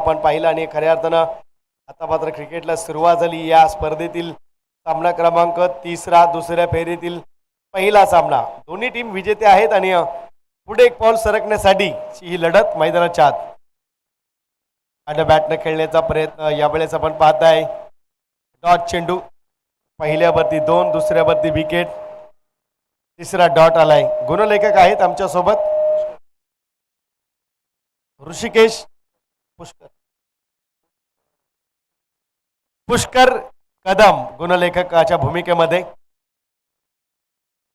आपण पाहिलं आणि खऱ्या अर्थानं आता मात्र क्रिकेटला सुरुवात झाली. या स्पर्धेतील सामना क्रमांक 3 दुसऱ्या फेरीतील पहिला सामना. दोन्ही टीम विजेते आहेत आणि पुढे एक पाऊल सरकण्यासाठी ही लढत मैदानाच्या आत. आणि बॅटने खेळण्याचा प्रयत्न यावेळेस आपण पाहताय. डॉट चेंडू, पहिल्यावरती 2, दुसऱ्यावरती विकेट, तिसरा डॉट आलाय. गुणलेखक आहेत आमच्या सोबत ऋषिकेश पुष्कर कदम गुणलेखकाच्या भूमिकेमध्ये.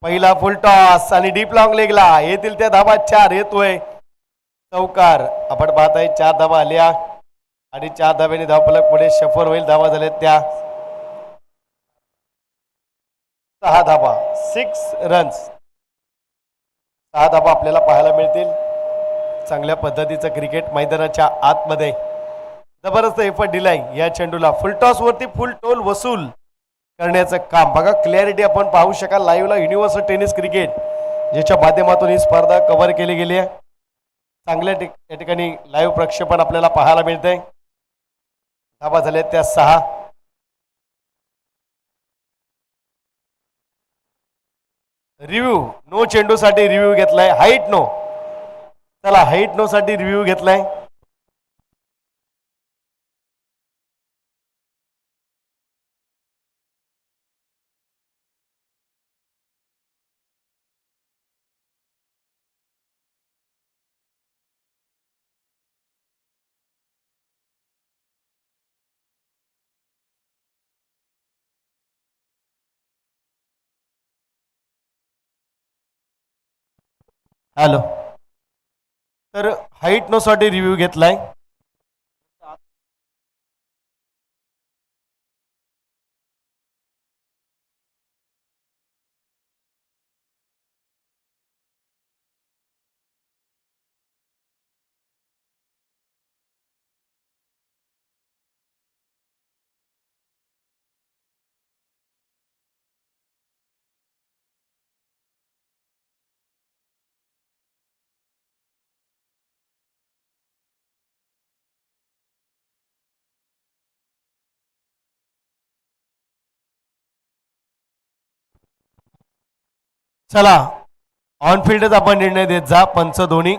पहिला फुल टॉस आणि डीप लॉंग लेगला येतील त्या धावा 4 येतोय चौकार. आपण पाहताय 4 धावा आल्या आणि 4 धाव्याने धावफलक पुढे शफर होईल. धावा झाल्या त्या 6 धावा, 6 रन्स. 6 धावा आपल्याला पाहायला मिळतील. चांगल्या पद्धतीचं क्रिकेट मैदानाच्या आतमध्ये. जबरदस्त एफर्ट दिलाय या चेंडूला. फुल टॉस वरती फुल टोल वसूल करण्याचं काम बघा. क्लॅरिटी आपण पाहू शकाल लाईव्हला. युनिव्हर्सल टेनिस क्रिकेट ज्याच्या माध्यमातून ही स्पर्धा कव्हर केली गेली आहे. चांगल्या या ठिकाणी लाईव्ह प्रक्षेपण आपल्याला पाहायला मिळतंय. धावा झाल्या त्या 6. रिव्ह्यू नो चेंडूसाठी रिव्ह्यू घेतलाय. हाईट नो, चला हाईट नो साठी रिव्ह्यू घेतलाय. हॅलो, तर हाईट नो साठी रिव्ह्यू घेतलाय. चला ऑन फील्डच आपण निर्णय देत जा. पंच दोन्ही.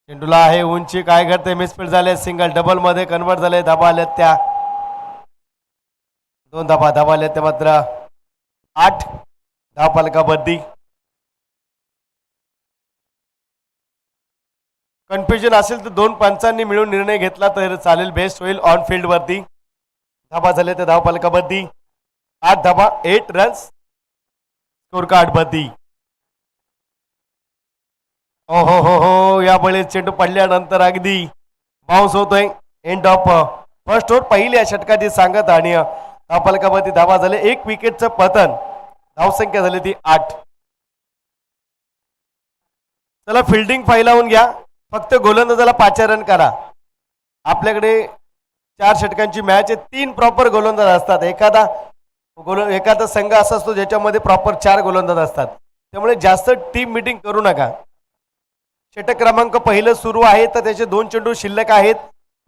चेंडूला आहे उंची, काय करते, मिसफील्ड झाले, सिंगल डबल मध्ये कन्वर्ट झाले. धाबा आल्या त्या 2 धाबा. धाबा आल्या त्या मात्र 8 धावफलकाबद्दी. कन्फ्युजन असेल तर 2 पंचांनी मिळून निर्णय घेतला तर चालेल, बेस्ट होईल. ऑन फील्ड वरती धाबा झाले त्या धावफलकाबद्दी. 8 धाबा, 8 रन्स स्कोर कार्ड बद्दी. हो हो हो हो, यावेळेस चेंडू पडल्यानंतर अगदी बाउन्स होतोय. एंड ऑफ फर्स्ट ओव्हर पहिल्या षटकाची सांगत आणि धावफलकावरती धावा झाले. 1 विकेटचं पतन. धावसंख्या झाली ती 8. चला फिल्डिंग फैलावून घ्या. फक्त गोलंदाजाला 5 रन करा. आपल्याकडे 4 षटकांची मॅच आहे. 3 प्रॉपर गोलंदाज असतात. एखादा संघ असा असतो ज्याच्यामध्ये प्रॉपर 4 गोलंदाज असतात. त्यामुळे जास्त टीम मीटिंग करू नका. षटक क्रमांक पहिलं सुरू आहे तर त्याचे 2 चेंडू शिल्लक आहेत.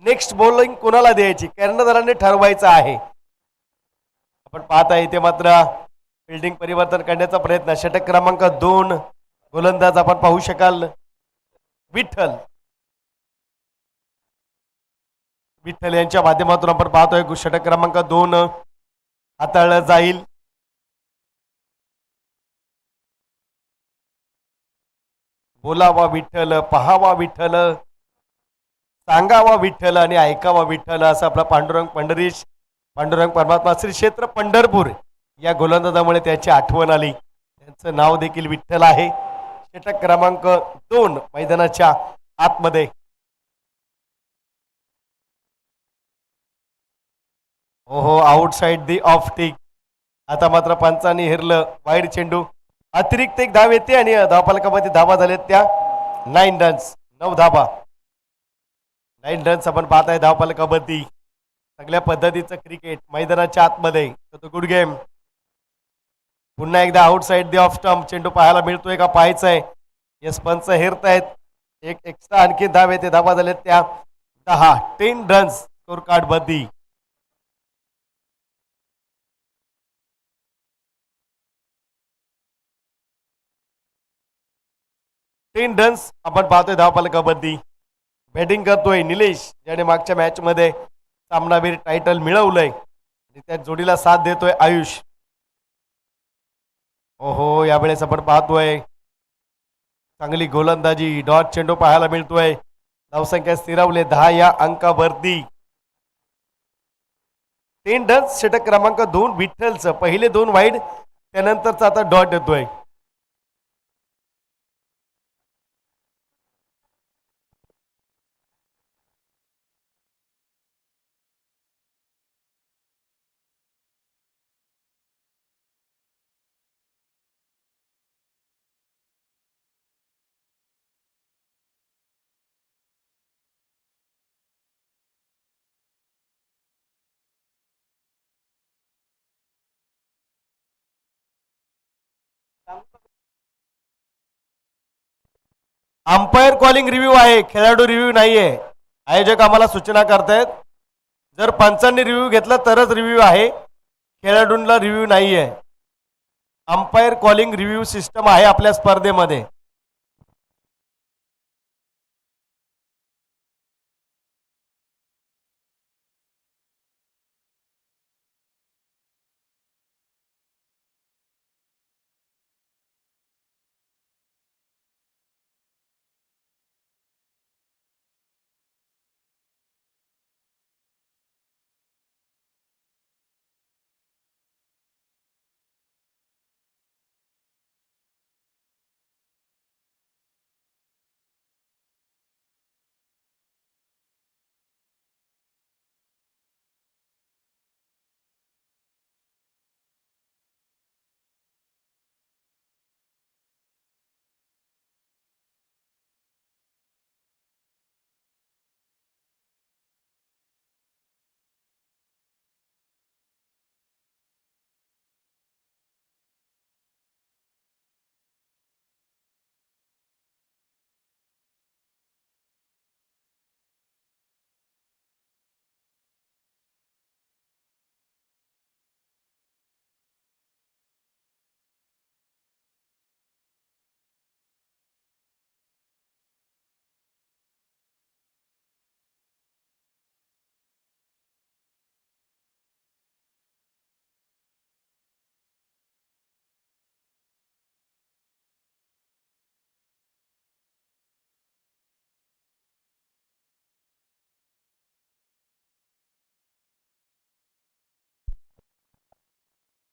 नेक्स्ट बॉलिंग कोणाला द्यायची कर्णधाराने ठरवायचं आहे. आपण पाहता इथे मात्र फिल्डिंग परिवर्तन करण्याचा प्रयत्न. षटक क्रमांक 2 गोलंदाज आपण पाहू शकाल. विठ्ठल यांच्या माध्यमातून आपण पाहतोय षटक क्रमांक 2 हाताळलं जाईल. बोलावा विठ्ठल, पहावा विठ्ठल, सांगावा विठ्ठल आणि ऐकावा विठ्ठल असं आपला पांडुरंग परमात्मा श्री क्षेत्र पंढरपूर या गोलंदाजामुळे त्याची आठवण आली. त्यांचं नाव देखील विठ्ठल आहे. षटक क्रमांक 2 मैदानाच्या आतमध्ये. ओहो, आउटसाइड दी ऑफ टिक. आता मात्र पंचांनी हिरलं. वाईड चेंडू. अतिरिक्त 1 धाव येते आणि धावफलकामध्ये धावा झाल्यात त्या 9 रन्स. 9 धावा, 9 रन्स आपण पाहताय धावफलकामध्ये. चांगल्या पद्धतीचं क्रिकेट मैदानाच्या आतमध्ये. Good game. पुन्हा एकदा आउटसाइड दी ऑफ स्टंप. चेंडू पाहायला मिळतोय का पाहायचंय. यस, पंच हेरतायत. 1 एक्स्ट्रा आणखी धाव येते. धावा झाल्यात त्या 10 रन्स स्कोर कार्ड वरती. 10 रन्स आपण पाहतोय धावफलकावरती. बॅटिंग करतोय निलेश, ज्याने मागच्या मॅच मध्ये सामनावीर टायटल मिळवलंय. त्या जोडीला साथ देतोय आयुष. ओहो, यावेळेस आपण पाहतोय चांगली गोलंदाजी, डॉट चेंडू पाहायला मिळतोय. धावसंख्या स्थिरावले 10 या अंकावरती. 10 रन्स. षटक क्रमांक 2 विठ्ठलचं. पहिले 2 वाईड, त्यानंतरचा आता डॉट येतोय. अंपायर कॉलिंग रिव्ह्यू आहे, खेळाडू रिव्ह्यू नाहीये. आयोजक आम्हाला सूचना करतायत, जर पंचांनी रिव्ह्यू घेतला तरच रिव्ह्यू आहे, खेळाडूंना रिव्ह्यू नाहीये. अंपायर कॉलिंग रिव्ह्यू सिस्टम आहे आपल्या स्पर्धेमध्ये.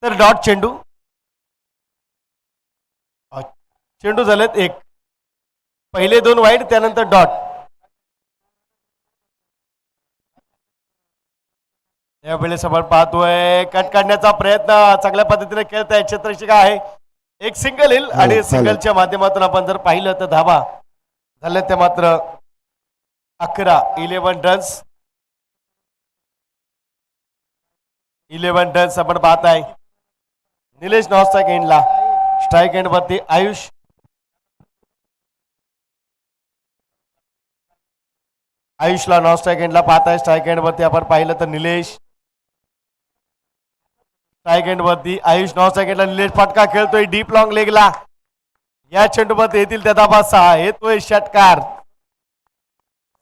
तर डॉट चेंडू. चेंडू झालेत एक. पहिले 2 वाईड, त्यानंतर डॉट. यावेळेस आपण पाहतोय कट काढण्याचा प्रयत्न चांगल्या पद्धतीने खेळत आहे क्षेत्रशिका आहे. एक सिंगल येईल आणि सिंगलच्या माध्यमातून आपण जर पाहिलं तर धाबा झाले ते मात्र 11 रन्स. 11 रन्स आपण पाहत आहे. निलेश नॉन स्ट्राईक एंडला. स्ट्राईक एंड वरती आयुष. आयुषला नॉन स्ट्राईक एंडला पाहत आहे. स्ट्राईक एंड वरती आपण पाहिलं तर निलेश. स्ट्राईक एंड वरती आयुष नॉन स्ट्राईक एंडला. निलेश फटका खेळतोय डीप लॉंग लेगला. या चेंडूमध्ये येतील त्या धाबा 6. येतोय षटकार.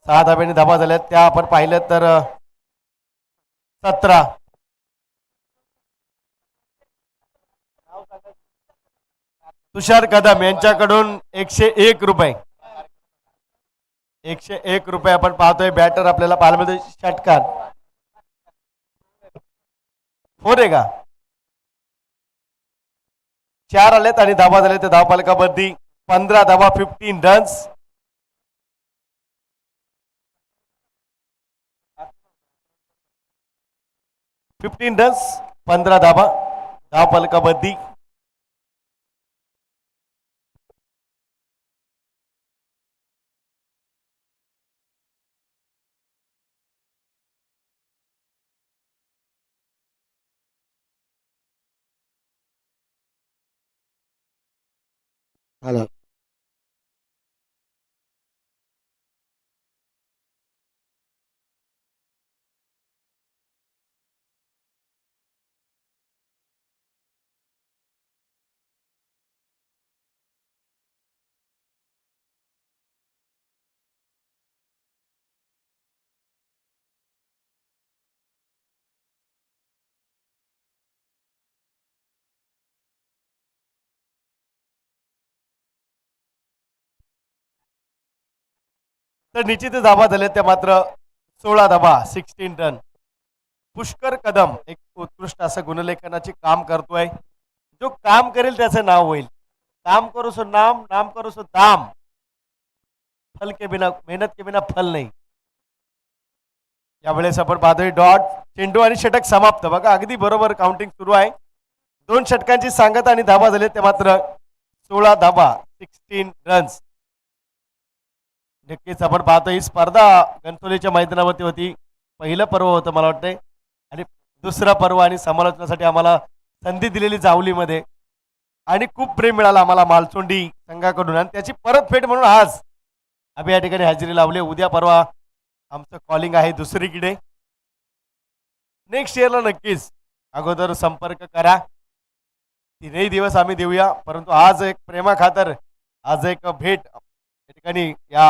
6 धाब्याने धाबा झाल्यात त्या आपण पाहिलं तर 17. तुषार कदम यांच्याकडून 101 रुपये. 101 रुपये आपण पाहतोय. बॅटर आपल्याला पाहायला मिळतोय. षटकार 4 आहे का? 4 आलेत आणि धाबा झाले ते धावपालकावरती 15 धाबा. 15 रन्स. 15 रन्स, 15 धाबा धावपालकावरती. Hello. तर निश्चितच धावा झाल्या त्या मात्र 16 धावा 16 रन. पुष्कर कदम एक उत्कृष्ट असं गुणलेखनाचे काम करतोय. जो काम करेल त्याचं नाव होईल. काम करो सो नाम, नाम करो सो दाम. फल के बिना, मेहनत के बिना फल नाही. यावेळेस आपण पाहतोय डॉट, चेंडू आणि षटक समाप्त. बघा अगदी बरोबर काउंटिंग सुरू आहे. 2 षटकांची सांगत आणि धावा झाले ते मात्र 16 धावा 16 रन्स. नक्कीच आपण पाहतो ही स्पर्धा गणसोलीच्या मैदानावरती होती. पहिलं पर्व होतं मला वाटतंय आणि दुसरा पर्व आणि समालोचनासाठी आम्हाला संधी दिलेली जावलीमध्ये आणि खूप प्रेम मिळालं आम्हाला मालचोंडी संघाकडून आणि त्याची परतफेड म्हणून आज आम्ही या ठिकाणी हजेरी लावली. उद्या परवा आमचं कॉलिंग आहे दुसरीकडे. नेक्स्ट इयरला नक्कीच अगोदर संपर्क करा. 3 दिवस आम्ही देऊया, परंतु आज एक प्रेमा खातर आज एक भेट या ठिकाणी या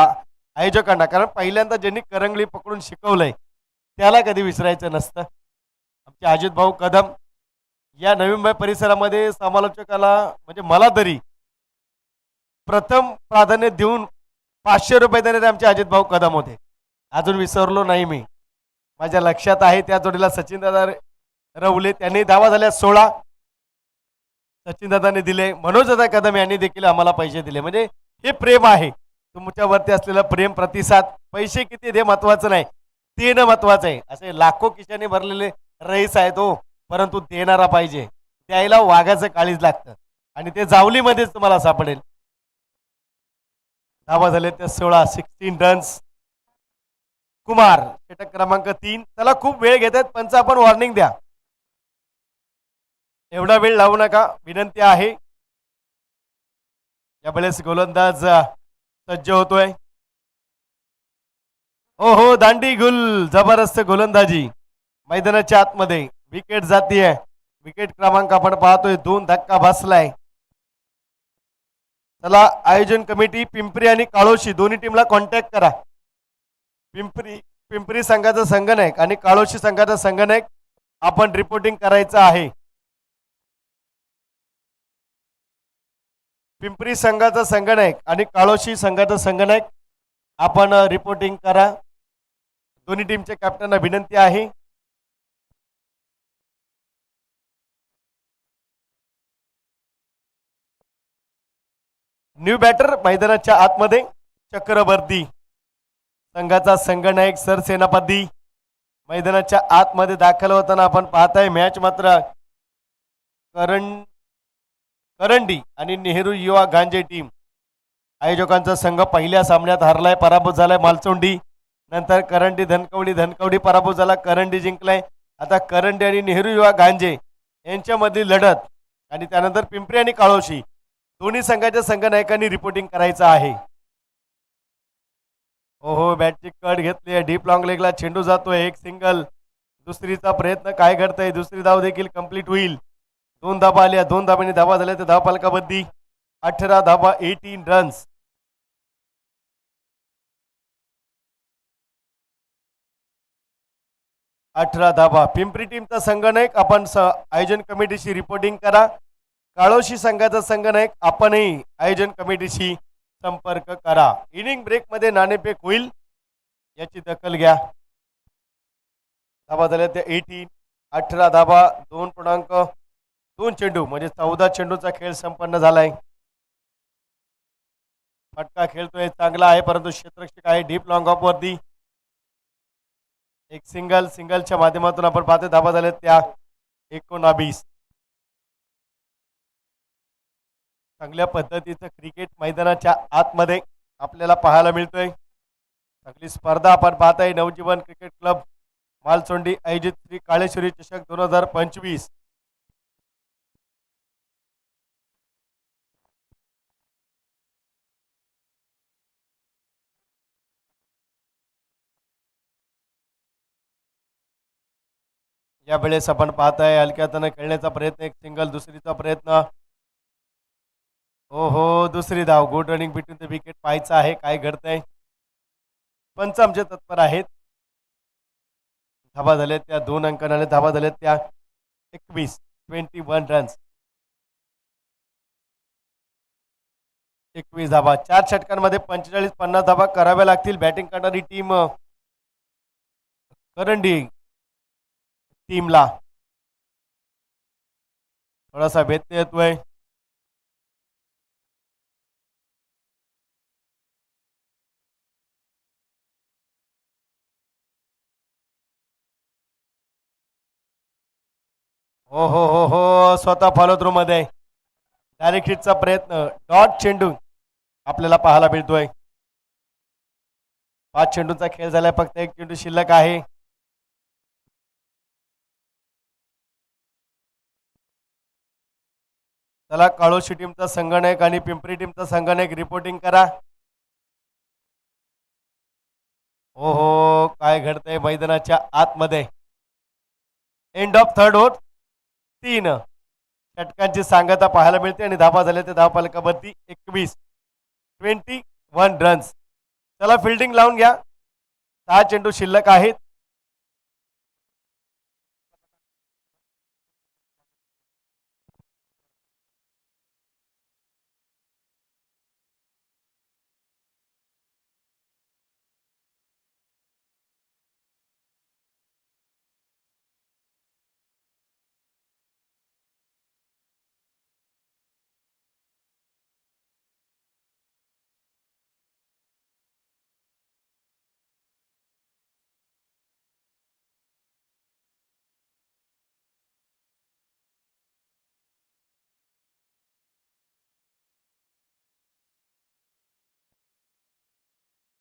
आयोजकांना, कारण पहिल्यांदा ज्यांनी करंगळी पकडून शिकवलंय त्याला कधी विसरायचं नसतं. आमचे अजित भाऊ कदम या नवी मुंबई परिसरामध्ये समालोचकाला म्हणजे मला तरी प्रथम प्राधान्य देऊन 500 रुपये देणारे आमचे अजित भाऊ कदम होते. अजून विसरलो नाही मी. माझ्या लक्षात आहे. त्या जोडीला सचिन दादा रवले, त्यांनी धावा झाल्या 16. सचिन दादाने दिले, मनोज दादा कदम यांनी देखील आम्हाला पैसे दिले. म्हणजे हे प्रेम आहे. तुमच्यावरती असलेलं प्रेम, प्रतिसाद. पैसे किती दे महत्वाचं नाही, देणं महत्वाचं आहे. असे लाखो खिशाने भरलेले रईस आहेत हो, परंतु देणारा पाहिजे. द्यायला वाघाचं काळीज लागतं आणि ते जावलीमध्येच तुम्हाला सापडेल. धावा झाले ते 16 16 रन्स. कुमार षटक क्रमांक 3. त्याला खूप वेळ घेत आहेत पंच, आपण वॉर्निंग द्या. एवढा वेळ लावू नका, विनंती आहे. यावेळेस गोलंदाज सज्ज होतोय. हो हो, दांडी गुल, जबरदस्त गोलंदाजी मैदानाच्या आतमध्ये. विकेट जातीये. विकेट क्रमांक आपण पाहतोय 2. धक्का बसलाय. चला आयोजन कमिटी पिंपरी आणि काळोशी दोन्ही टीमला कॉन्टॅक्ट करा. पिंपरी संघाचा संघनायक आणि काळोशी संघाचा संघनायक आपण रिपोर्टिंग करायचं आहे. पिंपरी संघाचा संघनायक आणि काळोशी संघाचा संघनायक आपण रिपोर्टिंग करा. दोन्ही टीमच्या कॅप्टनना विनंती आहे. न्यू बॅटर मैदानाच्या आतमध्ये चक्रवर्ती संघाचा संघनायक सरसेनापती मैदानाच्या आतमध्ये दाखल होताना आपण पाहताय. मॅच मात्र करंडी आणि नेहरू युवा गांजे टीम आयोजकांचा संघ पहिल्या सामन्यात हरलाय, पराभूत झालाय. मालचोंडी नंतर करंडी धनकवडी पराभूत झाला, करंडी जिंकलाय. आता करंडी आणि नेहरू युवा गांजे यांच्यामधील लढत आणि त्यानंतर पिंपरी आणि काळोशी दोन्ही संघाच्या संघनायकांनी रिपोर्टिंग करायचं आहे. ओहो, बॅटची कट घेतली आहे. डीप लॉंग लेगला चेंडू जातोय. एक सिंगल. दुसरीचा प्रयत्न काय घडतंय. दुसरी धाव देखील कंप्लीट होईल. 2 धाबा आल्या. 2 धाबांनी धाबा झाल्या तर धाव पालकाबद्दी 18 धाबा 18 रन्स. धाबा. पिंपरी टीमचा संघनायक आपण आयोजन कमिटीशी रिपोर्टिंग करा. काळोशी संघाचा संघनायक आपणही आयोजन कमिटीशी संपर्क करा. इनिंग ब्रेक मध्ये नाणेफेक होईल, याची दखल घ्या. धाबा झाल्या त्या 18. 18 धाबा 2 चेंडू म्हणजे 14 चेंडूचा खेळ संपन्न झालाय. फटका खेळतोय, चांगला आहे, परंतु क्षेत्ररक्षक आहे डीप लॉंग ऑफ वरती. एक सिंगलच्या माध्यमातून आपण पाहतो. धाबा झाल्या त्या 19. चांगल्या पद्धतीचं क्रिकेट मैदानाच्या आतमध्ये आपल्याला पाहायला मिळतोय. चांगली स्पर्धा आपण पाहताय. नवजीवन क्रिकेट क्लब मालचोंडी आयोजित श्री काळेश्वरी चषक 2025. या वेळेस आपण पाहताय हलक्यातनं खेळण्याचा प्रयत्न. एक सिंगल. दुसरीचा प्रयत्न. हो हो, दुसरी धाव. Good running between the wicket. पाहायचं आहे काय घडतंय. पंच आमचे तत्पर आहेत. धाबा झाल्या त्या 2 अंकाने. धाबा झाल्या त्या 21 रन्स. 21 धाबा. 4 षटकांमध्ये 45-50 धाबा कराव्या लागतील. बॅटिंग करणारी टीम करंडी टीमला थोडासा व्यत्यय येतोय. हो हो हो हो, स्वतः फॉलो थ्रू मध्ये डायरेक्ट हिटचा प्रयत्न. डॉट चेंडू आपल्याला पाहायला मिळतोय. 5 चेंडूचा खेळ झालाय, फक्त 1 चेंडू शिल्लक आहे. चला, काळोशी टीमचा संगणक आणि पिंपरी टीमचा संगणक रिपोर्टिंग करा. हो हो, काय घडतंय मैदानाच्या आतमध्ये. End of third over. 3 षटकांची सांगता पाहायला मिळते आणि धाबा झाले ते धाव फलकावरती 21 रन्स. चला, फिल्डिंग लावून घ्या. 6 चेंडू शिल्लक आहेत.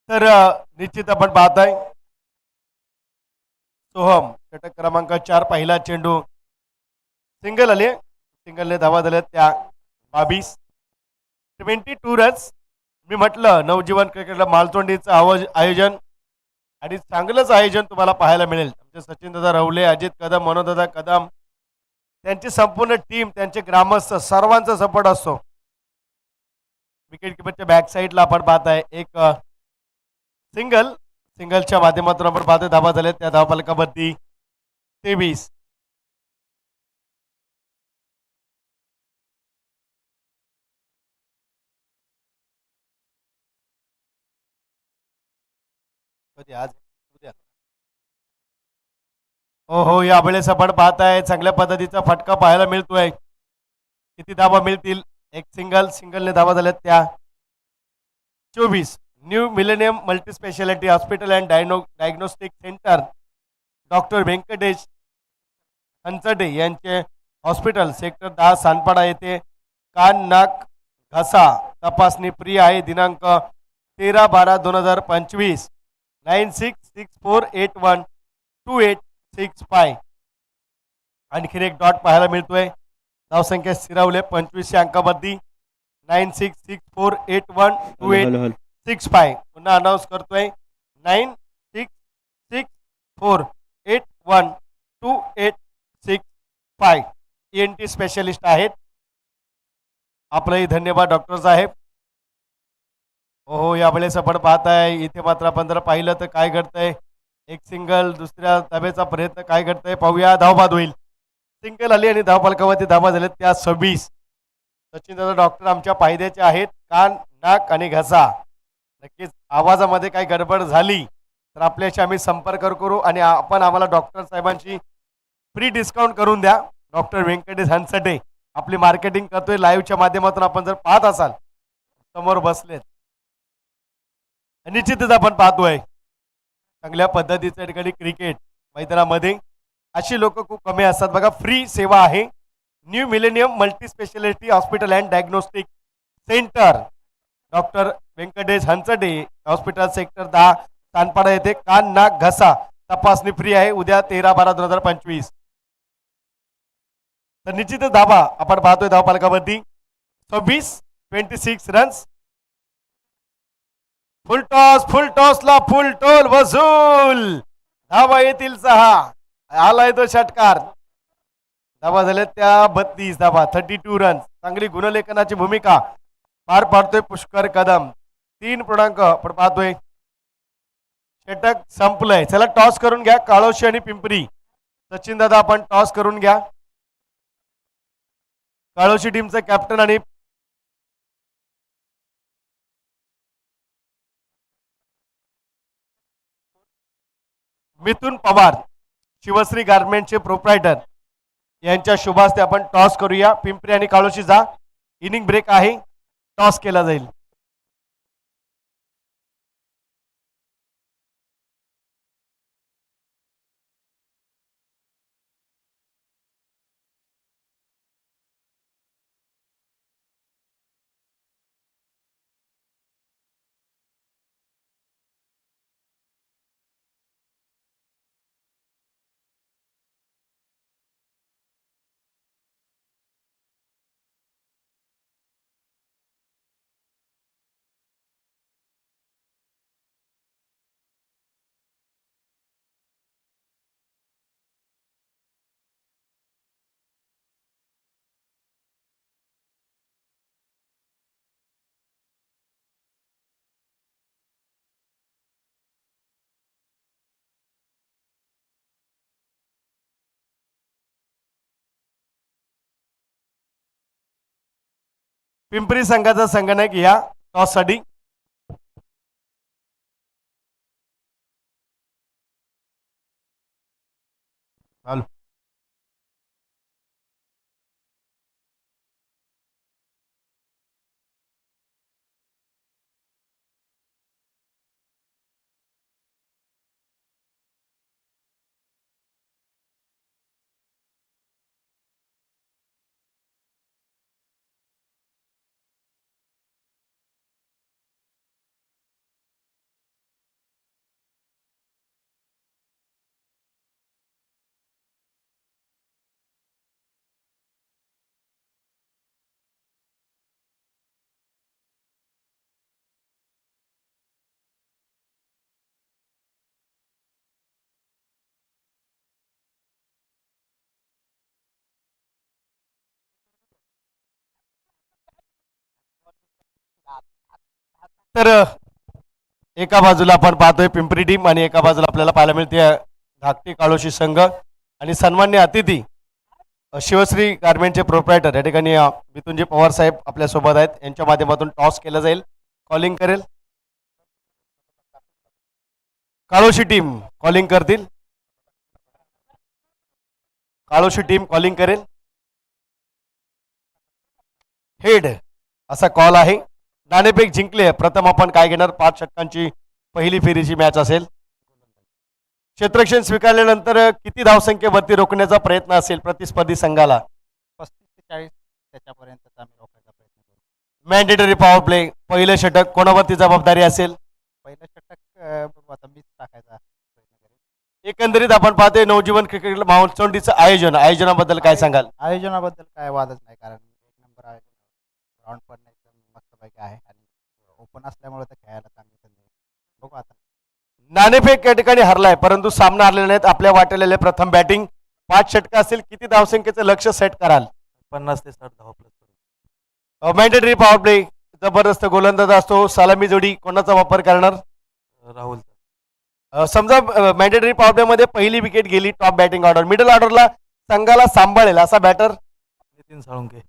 तर निश्चित आपण पाहताय सोहम षटक क्रमांक 4, पहिला चेंडू सिंगल आले. सिंगलने धावा झाल्या त्या 22 रन्स. मी म्हटलं नवजीवन क्रिकेटला मालतोंडीचं आयोजन आणि चांगलंच आयोजन तुम्हाला पाहायला मिळेल. आमचे सचिन दादा रवले, अजित कदम, मनोदादा कदम, त्यांची संपूर्ण टीम, त्यांचे ग्रामस्थ, सर्वांचा सपोर्ट असतो. विकेट किपरच्या बॅक साईडला आपण पाहताय एक सिंगलच्या माध्यमातून आपण पाहतोय धाबा झाल्या त्या धावफलकावरती 23. आज उद्या हो हो, या वेळेस आपण पाहताय चांगल्या पद्धतीचा फटका पाहायला मिळतोय. किती धाबा मिळतील? एक सिंगलने धाबा झाल्यात त्या 24. New millennium multi speciality hospital and diagnostic centre doctor Vyankatesh Hanchade यांचे हॉस्पिटल सेक्टर 10 सानपाडा येथे कान नाक घसा तपासणी फ्री आहे. दिनांक 13/12/2025. 9664812865. आणखीन एक डॉट पाहायला मिळतोय. धावसंख्या स्थिरावले 25 अंकामध्ये 9664812865. पुन्हा अनाऊन्स करतोय 9664812865. ENT स्पेशलिस्ट आहेत. आपलंही धन्यवाद डॉक्टर साहेब. हो, यावेळेस आपण पाहताय इथे मात्र आपण जर पाहिलं तर काय घडतंय. एक सिंगल, दुसऱ्या धाब्याचा प्रयत्न काय घडतंय पाहूया. धावबाद होईल. सिंगल आली आणि धावफलकावरती धाबा झाल्यात त्या 26. सचिन दादा डॉक्टर आमच्या फायद्याचे आहेत. कान नाक आणि घसा. नक्कीच आवाजामध्ये काही गडबड झाली तर आपल्याशी आम्ही संपर्क करू आणि आपण आम्हाला डॉक्टर साहेबांची फ्री डिस्काउंट करून द्या. डॉक्टर व्यंकटेश हंचटे आपली मार्केटिंग करतोय लाईव्हच्या माध्यमातून. आपण जर पाहत असाल समोर बसलेत, निश्चितच आपण पाहतोय चांगल्या पद्धतीच्या ठिकाणी क्रिकेट मैदानामध्ये अशी लोक खूप कमी असतात. बघा, फ्री सेवा आहे. New millennium multi speciality hospital and diagnostic centre doctor Vyankatesh Hanchade hospital sector 10 Sanpada येथे कान नाक घसा तपासणी फ्री आहे. उद्या 13/12/2025. तर निश्चितच धाबा आपण पाहतोय धावफलकावरती 26 रन्स. फुल टॉसला फुल टोल वसूल. धाबा येतील 6. आलाय तो षटकार. धाबा झाल्या त्या 32 धाबा 32 रन्स. चांगली गुणलेखनाची भूमिका पार पाडतोय पुष्कर कदम. 3 पूर्णांक आपण पाहतोय. षटक संपलंय. चला, टॉस करून घ्या काळोशी आणि पिंपरी. सचिन दादा आपण टॉस करून घ्या. काळोशी टीमचे कॅप्टन आणि मिथुन पवार शिवश्री गारमेंटचे प्रोप्रायटर यांच्या शुभास्ते आपण टॉस करूया. पिंपरी आणि काळोशीचा इनिंग ब्रेक आहे, टॉस केला जाईल. पिंपरी संघाचा संगणक या टॉस साठी. तर एका बाजूला आपण पाहतोय पिंपरी टीम आणि एका बाजूला आपल्याला पाहायला मिळते धाकटी काळोशी संघ आणि सन्मान्य अतिथी शिवश्री गारमेंटचे प्रोप्रायटर या ठिकाणी मिथुनजी पवार साहेब आपल्या सोबत आहेत. यांच्या माध्यमातून टॉस केला जाईल, कॉलिंग करेल. काळोशी टीम कॉलिंग करतील. काळोशी टीम कॉलिंग करेल. हेड असा कॉल आहे. नाणेफेक जिंकले. प्रथम आपण काय घेणार, 5 षटकांची पहिली फेरीची मॅच असेल. क्षेत्ररक्षण स्वीकारल्यानंतर किती धावसंख्येवरती रोखण्याचा प्रयत्न असेल प्रतिस्पर्धी संघाला? 35 ते 40 त्याच्यापर्यंत आम्ही रोखायचा प्रयत्न करू. मॅन्डेटरी पॉवर प्ले पहिलं षटक कोणावरती जबाबदारी असेल? पहिलं षटक आता मीच टाकायचा प्रयत्न करेन. एकंदरीत आपण पाहतोय नवजीवन क्रिकेट माहोत्सवचं आयोजनाबद्दल काय सांगाल? आयोजनाबद्दल काय वादच नाही, कारण एक नंबर आयोजन, ग्राउंड पण एकदम मस्तपैकी आहे आणि ओपन असल्यामुळे तर खेळायला चांगली संधी आहे. बघू आता. नाणेफेक या ठिकाणी हरलाय, परंतु सामना हरलेले नाहीत. आपल्या वाटेलेले प्रथम बॅटिंग. 5 षटक असतील, किती धावसंख्येचं लक्ष सेट कराल? 50 ते 60 धावा प्लस. मॅन्डेटरी पॉवर प्ले जबरदस्त गोलंदाज असतो. सलामी जोडी कोणाचा वापर करणार? राहुल. समजा मॅन्डेटरी पॉवर प्ले मध्ये पहिली विकेट गेली, टॉप बॅटिंग ऑर्डर, मिडल ऑर्डरला संघाला सांभाळेल असा बॅटर? नितीन साळुंके.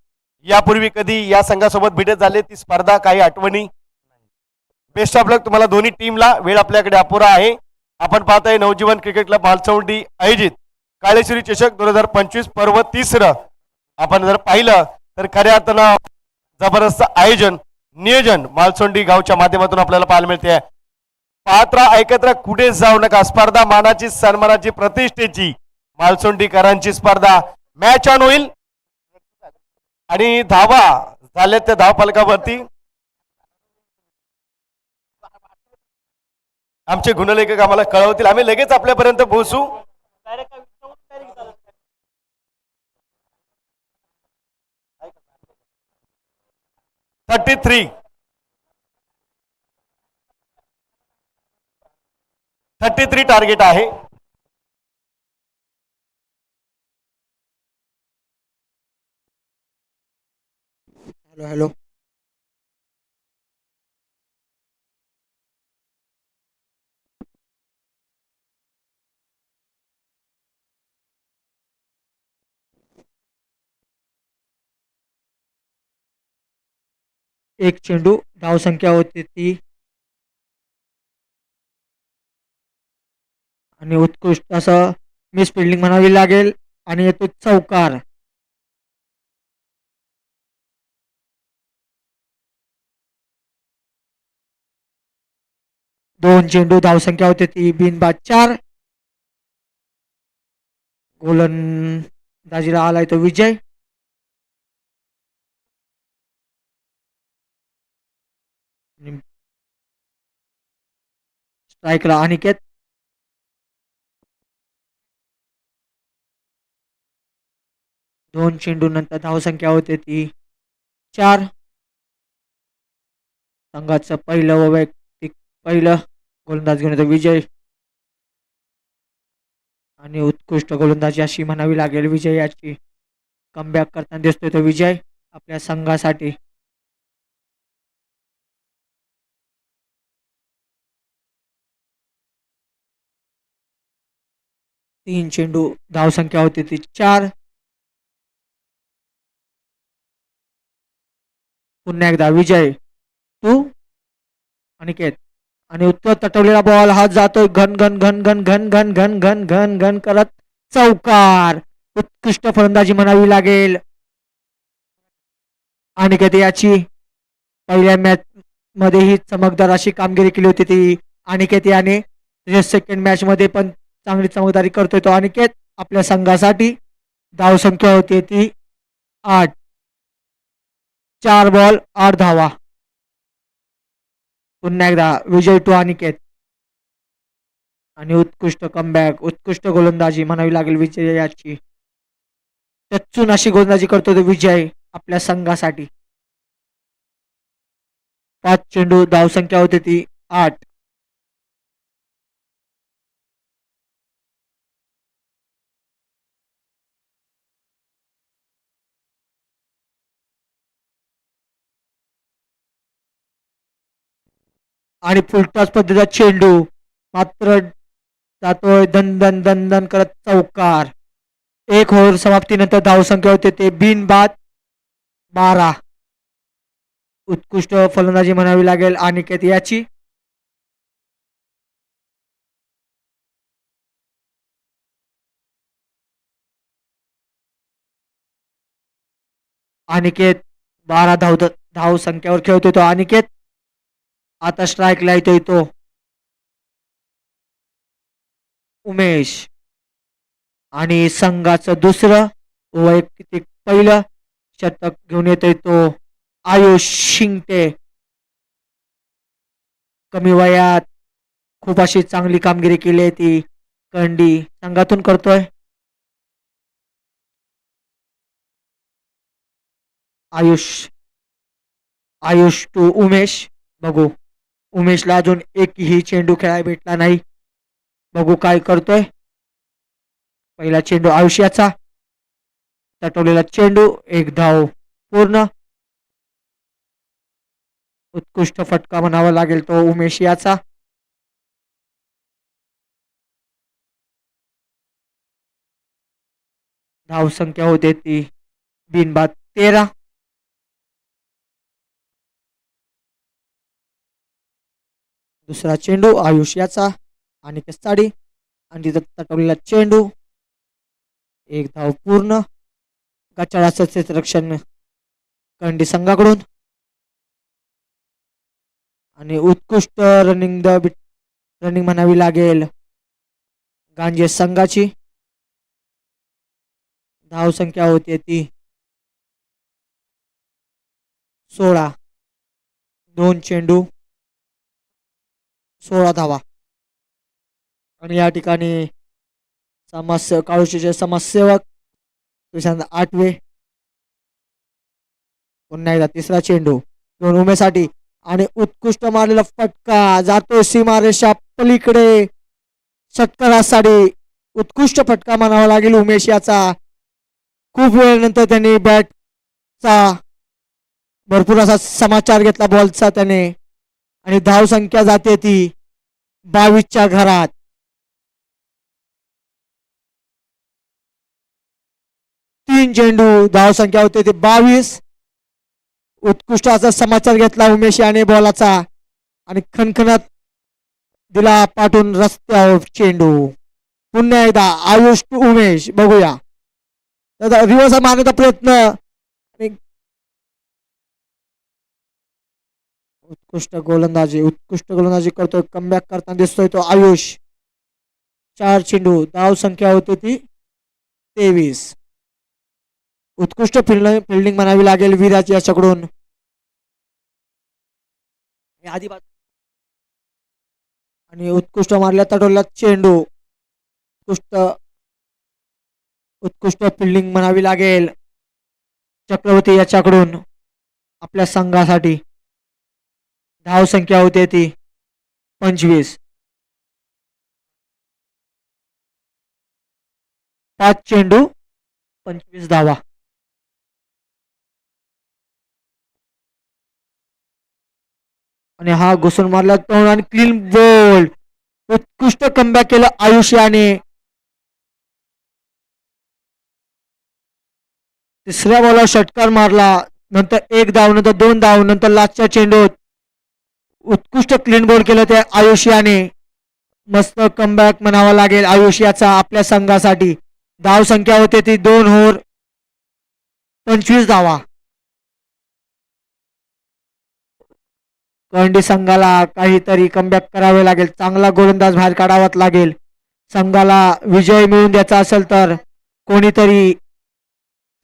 यापूर्वी कधी या संघासोबत भिडत झाले, ती स्पर्धा, काही आठवणी? बेस्ट ऑफ लक तुम्हाला दोन्ही टीमला. वेळ आपल्याकडे अपुरा आहे. आपण पाहताय नवजीवन क्रिकेट क्लब मालसौंडी आयोजित काळेश्वरी चषक 2025 पर्व 3. आपण जर पाहिलं तर खऱ्या अर्थानं जबरदस्त आयोजन, नियोजन मालसोंडी गावच्या माध्यमातून आपल्याला पाहायला मिळते. पाहत राहा, ऐकत राहा, कुठे जाऊ नका. स्पर्धा मानाची, सन्मानाची, प्रतिष्ठेची मालसोंडीकरांची स्पर्धा. मॅच ऑन होईल आणि धावा झाल्या त्या धावफलकावरती आमचे गुणलेखक आम्हाला कळवतील. आम्ही लगेच आपल्यापर्यंत पोहोचू. 33 टार्गेट आहे. Hello hello. एक चेंडू, धावसंख्या होती ती आणि उत्कृष्ट असं मिस फिल्डिंग म्हणावी लागेल आणि येतो चौकार. दोन चेंडू धावसंख्या होती ती बिनबाद 4. गोलंदाजीला आलाय तो विजय. स्ट्राईकला अनिकेत. दोन चेंडू नंतर धावसंख्या होते ती 4. संघाचं पहिलं वैयक्तिक पहिलं गोलंदाज घेऊन येतो विजय आणि उत्कृष्ट गोलंदाजी अशी म्हणावी लागेल विजय याची. कमबॅक करताना दिसतोय तो विजय आपल्या संघासाठी. तीन चेंडू धावसंख्या होती ती 4. पुन्हा एकदा विजय तू अनिकेत आणि उत्तर तटवलेला बॉल हा जातोय घन घन घन घन घन घन घन घन घन घन करत चौकार. उत्कृष्ट फलंदाजी म्हणावी लागेल अनिकेत याची. पहिल्या मॅच मध्ये ही चमकदार अशी कामगिरी केली होती ती अनिकेत याने. सेकंड मॅच मध्ये पण चांगली चमकदारी करतोय तो अनिकेत आपल्या संघासाठी. धावसंख्या होती ती 8. 4 बॉल 8 धावा. पुन्हा एकदा विजय टू अनिकेत आणि उत्कृष्ट कमबॅक उत्कृष्ट गोलंदाजी म्हणावी लागेल विजय याची. टच्चून अशी गोलंदाजी करतो तो विजय आपल्या संघासाठी. 5 चेंडू धावसंख्या होती ती 8. आणि फुलटॉस पद्धतीचा चेंडू मात्र जातोय दन दन दन दन करत चौकार. 1 ओव्हर समाप्तीनंतर धावसंख्या होते ते बिनबाद 12. उत्कृष्ट फलंदाजी म्हणावी लागेल अनिकेत याची. अनिकेत 12 धाव संख्यावर खेळतोय तो अनिकेत. आता स्ट्राईकला येतोय तो उमेश आणि संघाचं दुसरं वैयक्तिक पहिलं शतक घेऊन येतोय तो आयुष शिंगटे. कमी वयात खूप अशी चांगली कामगिरी केली आहे ती कंडी संघातून करतोय. आयुष आयुष टू उमेश. बघू उमेशला अजून एकही चेंडू खेळायला भेटला नाही. बघू काय करतोय. पहिला चेंडू आयुष्याचा तटवलेला चेंडू 1 धाव पूर्ण. उत्कृष्ट फटका म्हणावा लागेल तो उमेश याचा. धाव संख्या होते ती बिनबाद 13. दुसरा चेंडू आयुष याचा आणि साडी आणि तिथं तटवलेला चेंडू 1 धाव पूर्ण. गचाळाचं क्षेत्ररक्षण कंडी संघाकडून आणि उत्कृष्ट रनिंग म्हणावी लागेल गांजे संघाची. धाव संख्या होती ती 16. 2 चेंडू 16 धावा. आणि या ठिकाणी काळुशीचे समाजसेवक सुशांत आठवे. पुन्हा एकदा तिसरा चेंडू 2 उमेसाठी आणि उत्कृष्ट मारलेला फटका जातो सीमारेषा पलीकडे षटकारासाठी. उत्कृष्ट फटका म्हणावा लागेल उमेश याचा. खूप वेळेनंतर त्यांनी बॅटचा भरपूर असा समाचार घेतला बॉलचा त्याने आणि धाव संख्या जाते ती 22च्या घरात. तीन चेंडू धाव संख्या होते ते 22. उत्कृष्ट असा समाचार घेतला उमेश याने बॉलाचा आणि खणखणत दिला पाठवून रस्त्यावर चेंडू. पुन्हा एकदा आयुष टू उमेश बघूया रिव्हर्स मारण्याचा प्रयत्न आणि उत्कृष्ट गोलंदाजी करतोय कमबॅक करताना दिसतोय तो आयुष 4 चेंडू धाव संख्या होती ती 23 उत्कृष्ट फिल्डिंग म्हणावी लागेल विराज याच्याकडून आधी आणि उत्कृष्ट मारल्या तटोला चेंडू उत्कृष्ट फिल्डिंग म्हणावी लागेल चक्रवर्ती याच्याकडून आपल्या संघासाठी धाव संख्या होते ती 25 5 चेंडू 25 धावा आणि हा घुसून मारला तोंड आणि क्लीन बोल्ड उत्कृष्ट कमबॅक केलं आयुष्याने तिसऱ्या बॉलवर षटकार मारला नंतर 1 धाव नंतर 2 धाव नंतर लास्टच्या चेंडूत उत्कृष्ट क्लीन बोल्ड केलं ते आयुष्याने मस्त कमबॅक म्हणावा लागेल आयुष्याचा आपल्या संघासाठी धाव संख्या होते ती 2 ओव्हर 25 धावा करंडी संघाला काहीतरी कमबॅक करावे लागेल चांगला गोलंदाज बाहेर काढावाच लागेल संघाला विजय मिळवून द्यायचा असेल तर कोणीतरी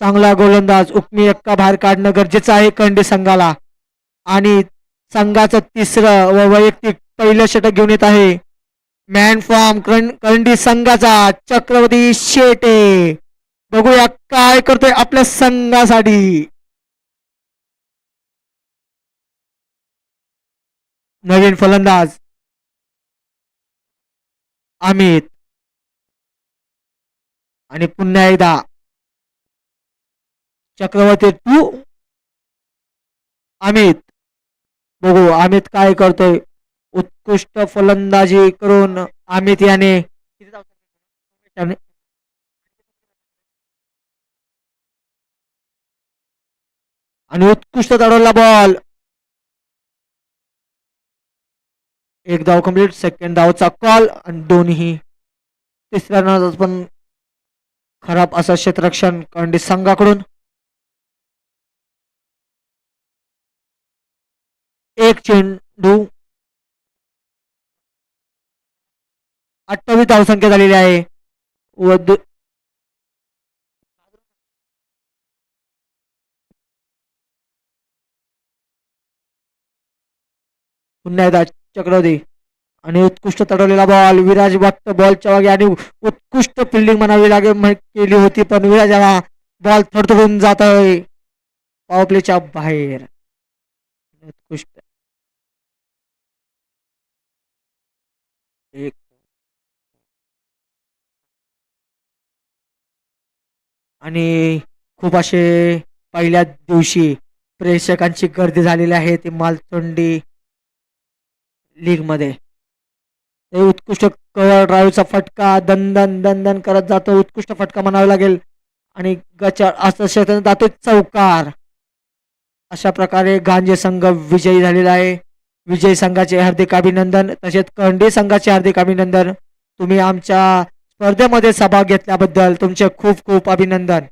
चांगला गोलंदाज उपमी एक्का बाहेर काढणं गरजेचं आहे करंडी संघाला आणि संघाचं तिसरं व वैयक्तिक पहिलं षटक घेऊन येत आहे मॅन फॉर्म करंडी संघाचा चक्रवर्ती शेटे बघूया काय करतोय आपल्या संघासाठी नवीन फलंदाज अमित आणि पुन्हा एकदा चक्रवर्ती टू अमित बघू अमित काय करतोय उत्कृष्ट फलंदाजी करून अमित याने आणि उत्कृष्ट चढवला बॉल 1 धाव कंप्लीट सेकंड धावचा कॉल आणि दोन्ही तिसऱ्या नादात पण खराब असं क्षेत्ररक्षण करंडी संघाकडून 1 चेंडू 28 धावसंख्या झालेली आहे व पुन्हा एकदा चक्रवर्ती आणि उत्कृष्ट तडवलेला बॉल विराज वाटतं बॉलच्या मागे आणि उत्कृष्ट फिल्डिंग म्हणावी लागेल केली होती पण विराजाला बॉल थडथडून जात आहे पॉवर प्लेच्या बाहेर उत्कृष्ट एक आणि खूप असे पहिल्या दिवशी प्रेक्षकांची गर्दी झालेली आहे ती मालचोंडी लीग मध्ये उत्कृष्ट कव्हर ड्राईव्हचा फटका दंदन दंदन करत जातो उत्कृष्ट फटका म्हणावा लागेल आणि गचाळ असं क्षेत्र जातो चौकार अशा प्रकारे गांजे संघ विजयी झालेला आहे विजयी संघाचे हार्दिक अभिनंदन तसेच करंडी संघाचे हार्दिक अभिनंदन तुम्ही आमच्या स्पर्धेमध्ये सहभाग घेतल्याबद्दल तुमचे खूप खूप अभिनंदन